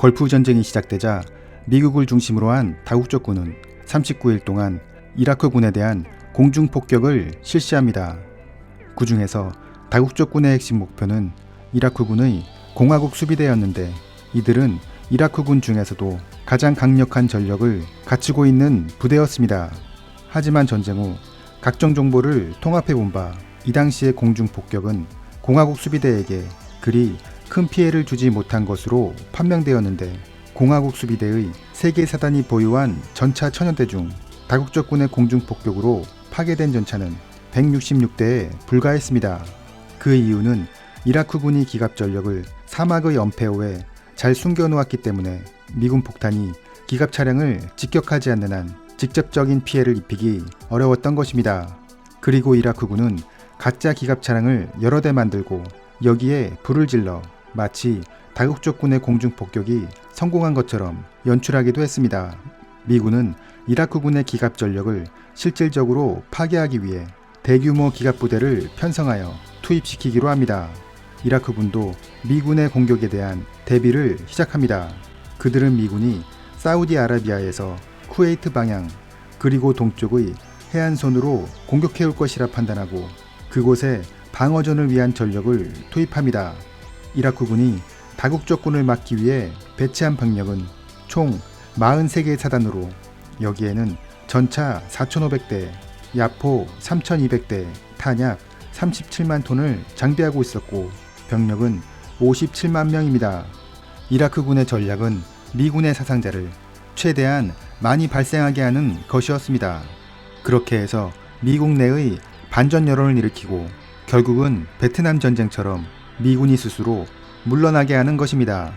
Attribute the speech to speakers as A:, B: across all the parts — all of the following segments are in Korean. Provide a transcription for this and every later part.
A: 걸프 전쟁이 시작되자 미국을 중심으로 한 다국적군은 39일 동안 이라크군에 대한 공중폭격을 실시합니다. 그 중에서 다국적군의 핵심 목표는 이라크군의 공화국 수비대였는데, 이들은 이라크군 중에서도 가장 강력한 전력을 갖추고 있는 부대였습니다. 하지만 전쟁 후 각종 정보를 통합해본 바 이 당시의 공중폭격은 공화국 수비대에게 그리 큰 피해를 주지 못한 것으로 판명되었는데, 공화국 수비대의 3개 사단이 보유한 전차 1000여 대 중 다국적군의 공중폭격으로 파괴된 전차는 166대에 불과했습니다. 그 이유는 이라크군이 기갑전력을 사막의 엄폐호에 잘 숨겨놓았기 때문에 미군 폭탄이 기갑 차량을 직격하지 않는 한 직접적인 피해를 입히기 어려웠던 것입니다. 그리고 이라크군은 가짜 기갑 차량을 여러 대 만들고 여기에 불을 질러 마치 다국적군의 공중폭격이 성공한 것처럼 연출하기도 했습니다. 미군은 이라크군의 기갑 전력을 실질적으로 파괴하기 위해 대규모 기갑 부대를 편성하여 투입시키기로 합니다. 이라크군도 미군의 공격에 대한 대비를 시작합니다. 그들은 미군이 사우디아라비아에서 쿠웨이트 방향 그리고 동쪽의 해안선으로 공격해올 것이라 판단하고 그곳에 방어전을 위한 전력을 투입합니다. 이라크군이 다국적군을 막기 위해 배치한 병력은 총 43개 사단으로 여기에는 전차 4,500대, 야포 3,200대, 탄약 37만 톤을 장비하고 있었고 병력은 57만 명입니다. 이라크군의 전략은 미군의 사상자를 최대한 많이 발생하게 하는 것이었습니다. 그렇게 해서 미국 내의 반전 여론을 일으키고 결국은 베트남 전쟁처럼 미군이 스스로 물러나게 하는 것입니다.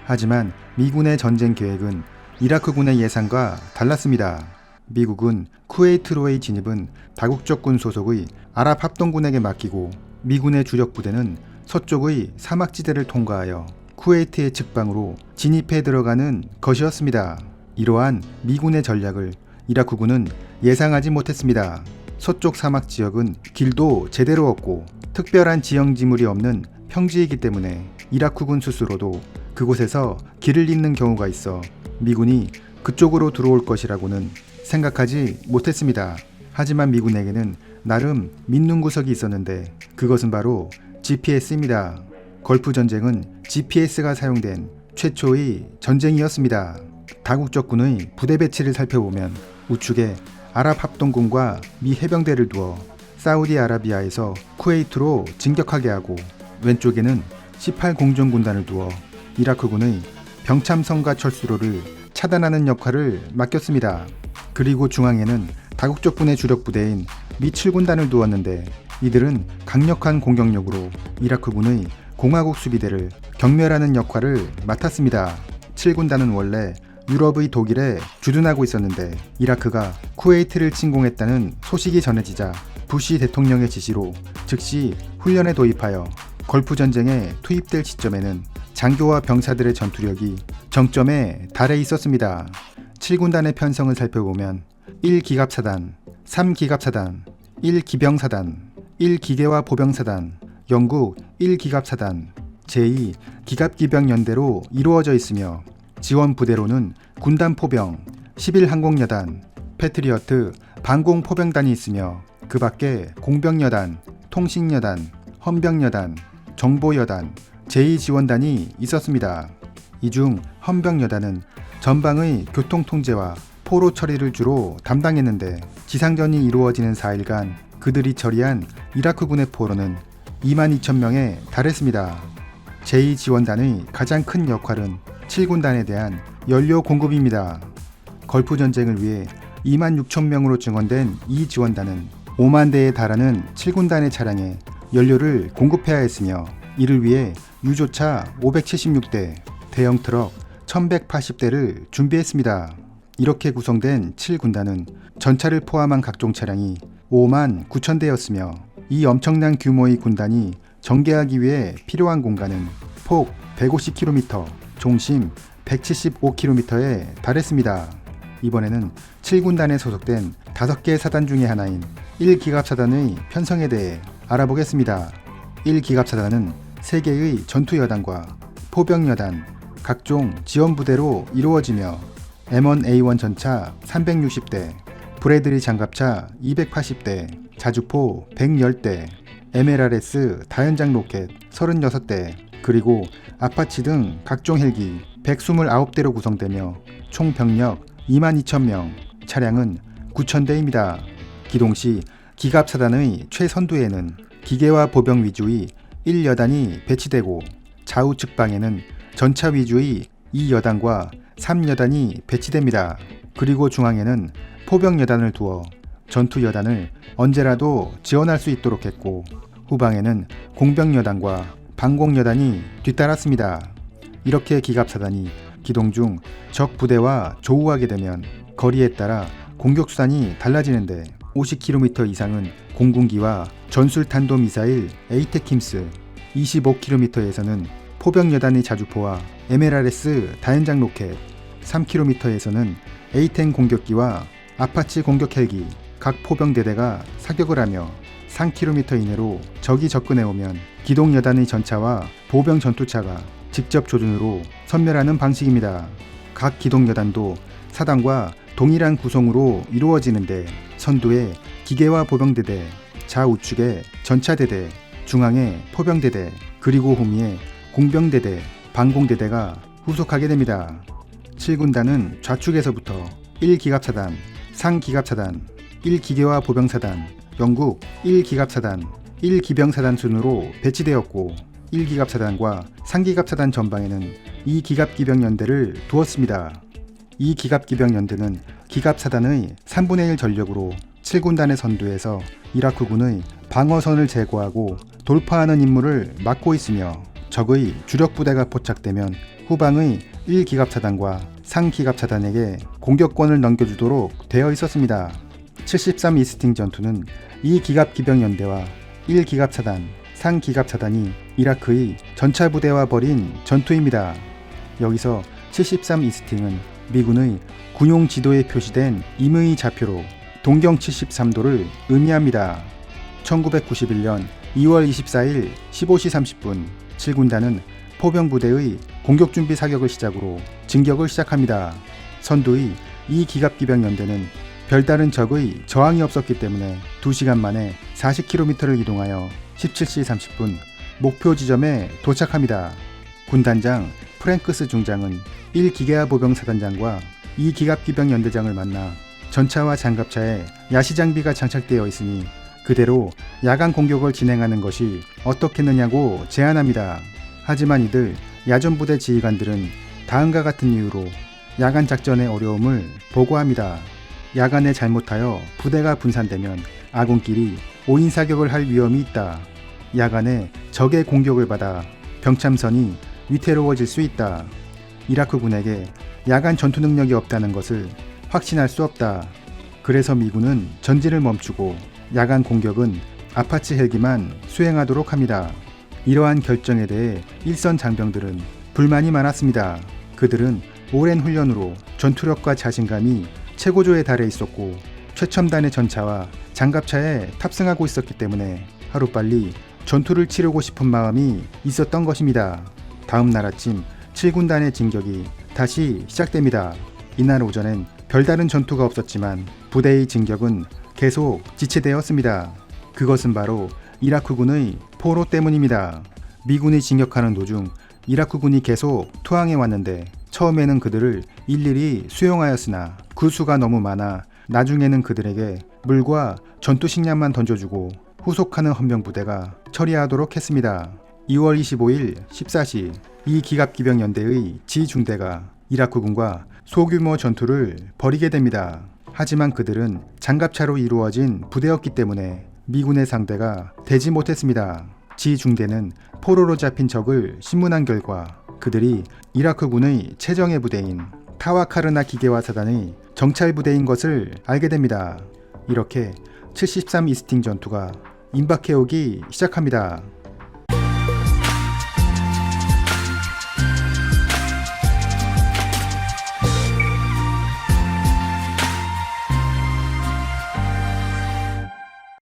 A: 하지만 미군의 전쟁 계획은 이라크군의 예상과 달랐습니다. 미국은 쿠웨이트로의 진입은 다국적군 소속의 아랍합동군에게 맡기고 미군의 주력 부대는 서쪽의 사막지대를 통과하여 쿠웨이트의 측방으로 진입해 들어가는 것이었습니다. 이러한 미군의 전략을 이라크군은 예상하지 못했습니다. 서쪽 사막 지역은 길도 제대로 없고 특별한 지형지물이 없는 평지이기 때문에 이라크군 스스로도 그곳에서 길을 잃는 경우가 있어 미군이 그쪽으로 들어올 것이라고는 생각하지 못했습니다. 하지만 미군에게는 나름 믿는 구석이 있었는데 그것은 바로 GPS입니다. 걸프 전쟁은 GPS가 사용된 최초의 전쟁이었습니다. 다국적군의 부대 배치를 살펴보면 우측에 아랍합동군과 미 해병대를 두어 사우디아라비아에서 쿠웨이트로 진격하게 하고 왼쪽에는 18공정군단을 두어 이라크군의 병참선과 철수로를 차단하는 역할을 맡겼습니다. 그리고 중앙에는 다국적군의 주력 부대인 미 7군단을 두었는데 이들은 강력한 공격력으로 이라크군의 공화국 수비대를 경멸하는 역할을 맡았습니다. 7군단은 원래 유럽의 독일에 주둔하고 있었는데 이라크가 쿠웨이트를 침공했다는 소식이 전해지자 부시 대통령의 지시로 즉시 훈련에 도입하여 걸프 전쟁에 투입될 시점에는 장교와 병사들의 전투력이 정점에 달해 있었습니다. 7군단의 편성을 살펴보면 1기갑사단, 3기갑사단, 1기병사단, 1기계화 보병사단, 영국 1기갑사단, 제2기갑기병연대로 이루어져 있으며 지원 부대로는 군단포병, 11항공여단, 패트리어트 방공포병단이 있으며 그 밖에 공병여단, 통신여단, 헌병여단, 정보여단, 제2지원단이 있었습니다. 이 중 헌병여단은 전방의 교통통제와 포로 처리를 주로 담당했는데 지상전이 이루어지는 4일간 그들이 처리한 이라크군의 포로는 22,000명에 달했습니다. 제2지원단의 가장 큰 역할은 7군단에 대한 연료 공급입니다. 걸프 전쟁을 위해 26,000명으로 증원된 이 지원단은 5만 대에 달하는 7군단의 차량에 연료를 공급해야 했으며 이를 위해 유조차 576대, 대형 트럭 1180대를 준비했습니다. 이렇게 구성된 7군단은 전차를 포함한 각종 차량이 5만 9천 대였으며 이 엄청난 규모의 군단이 전개하기 위해 필요한 공간은 폭 150km, 종심 175km에 달했습니다. 이번에는 7군단에 소속된 5개 사단 중의 하나인 1기갑사단의 편성에 대해 알아보겠습니다. 1기갑사단은 3개의 전투여단과 포병여단, 각종 지원 부대로 이루어지며 M1A1 전차 360대, 브래들리 장갑차 280대, 자주포 110대, MLRS 다연장 로켓 36대, 그리고 아파치 등 각종 헬기 129대로 구성되며 총 병력 22,000명, 차량은 9,000대입니다. 기동 시 기갑사단의 최선두에는 기계화 보병 위주의 1여단이 배치되고 좌우측 방에는 전차 위주의 2여단과 3여단이 배치됩니다. 그리고 중앙에는 포병여단을 두어 전투여단을 언제라도 지원할 수 있도록 했고 후방에는 공병여단과 방공여단이 뒤따랐습니다. 이렇게 기갑사단이 기동 중 적 부대와 조우하게 되면 거리에 따라 공격수단이 달라지는데 50km 이상은 공군기와 전술탄도미사일 에이테킴스, 25km에서는 포병여단의 자주포와 MLRS 다연장 로켓, 3km에서는 A10 공격기와 아파치 공격 헬기, 각 포병대대가 사격을 하며 3km 이내로 적이 접근해오면 기동여단의 전차와 보병 전투차가 직접 조준으로 섬멸하는 방식입니다. 각 기동여단도 사단과 동일한 구성으로 이루어지는데 선두에 기계화 보병대대, 좌우측에 전차대대, 중앙에 포병대대, 그리고 후미에 공병대대, 방공대대가 후속하게 됩니다. 7군단은 좌측에서부터 1기갑사단, 상기갑사단, 1기계화 보병사단, 영국 1기갑사단, 1기병사단 순으로 배치되었고 1기갑사단과 상기갑사단 전방에는 2기갑기병연대를 두었습니다. 이 기갑기병연대는 기갑사단의 3분의 1 전력으로 7군단의 선두에서 이라크군의 방어선을 제거하고 돌파하는 임무를 맡고 있으며 적의 주력부대가 포착되면 후방의 1기갑사단과 상기갑사단에게 공격권을 넘겨주도록 되어 있었습니다. 73 이스팅 전투는 2기갑기병연대와 1기갑사단, 상기갑사단이 이라크의 전차부대와 벌인 전투입니다. 여기서 73 이스팅은 미군의 군용 지도에 표시된 임의 좌표로 동경 73도를 의미합니다. 1991년 2월 24일 15시 30분 7군단은 포병부대의 공격준비 사격을 시작으로 진격을 시작합니다. 선두의 2기갑기병연대는 별다른 적의 저항이 없었기 때문에 2시간 만에 40km를 이동하여 17시 30분 목표 지점에 도착합니다. 군단장 프랭크스 중장은 1기계화 보병사단장과 2기갑기병연대장을 만나 전차와 장갑차에 야시장비가 장착되어 있으니 그대로 야간 공격을 진행하는 것이 어떻겠느냐고 제안합니다. 하지만 이들 야전부대 지휘관들은 다음과 같은 이유로 야간 작전의 어려움을 보고합니다. 야간에 잘못하여 부대가 분산되면 아군끼리 5인 사격을 할 위험이 있다. 야간에 적의 공격을 받아 병참선이 위태로워질 수 있다. 이라크군에게 야간 전투 능력이 없다는 것을 확신할 수 없다. 그래서 미군은 전진을 멈추고 야간 공격은 아파치 헬기만 수행하도록 합니다. 이러한 결정에 대해 일선 장병들은 불만이 많았습니다. 그들은 오랜 훈련으로 전투력과 자신감이 최고조에 달해 있었고 최첨단의 전차와 장갑차에 탑승하고 있었기 때문에 하루빨리 전투를 치르고 싶은 마음이 있었던 것입니다. 다음 날 아침 7군단의 진격이 다시 시작됩니다. 이날 오전엔 별다른 전투가 없었지만 부대의 진격은 계속 지체되었습니다. 그것은 바로 이라크군의 포로 때문입니다. 미군이 진격하는 도중 이라크군이 계속 투항해 왔는데 처음에는 그들을 일일이 수용하였으나 그 수가 너무 많아 나중에는 그들에게 물과 전투식량만 던져주고 후속하는 헌병부대가 처리하도록 했습니다. 2월 25일 14시 이 기갑기병연대의 지중대가 이라크군과 소규모 전투를 벌이게 됩니다. 하지만 그들은 장갑차로 이루어진 부대였기 때문에 미군의 상대가 되지 못했습니다. 지중대는 포로로 잡힌 적을 신문한 결과 그들이 이라크군의 최정예 부대인 타와카르나 기계화 사단의 정찰 부대인 것을 알게 됩니다. 이렇게 73 이스팅 전투가 임박해오기 시작합니다.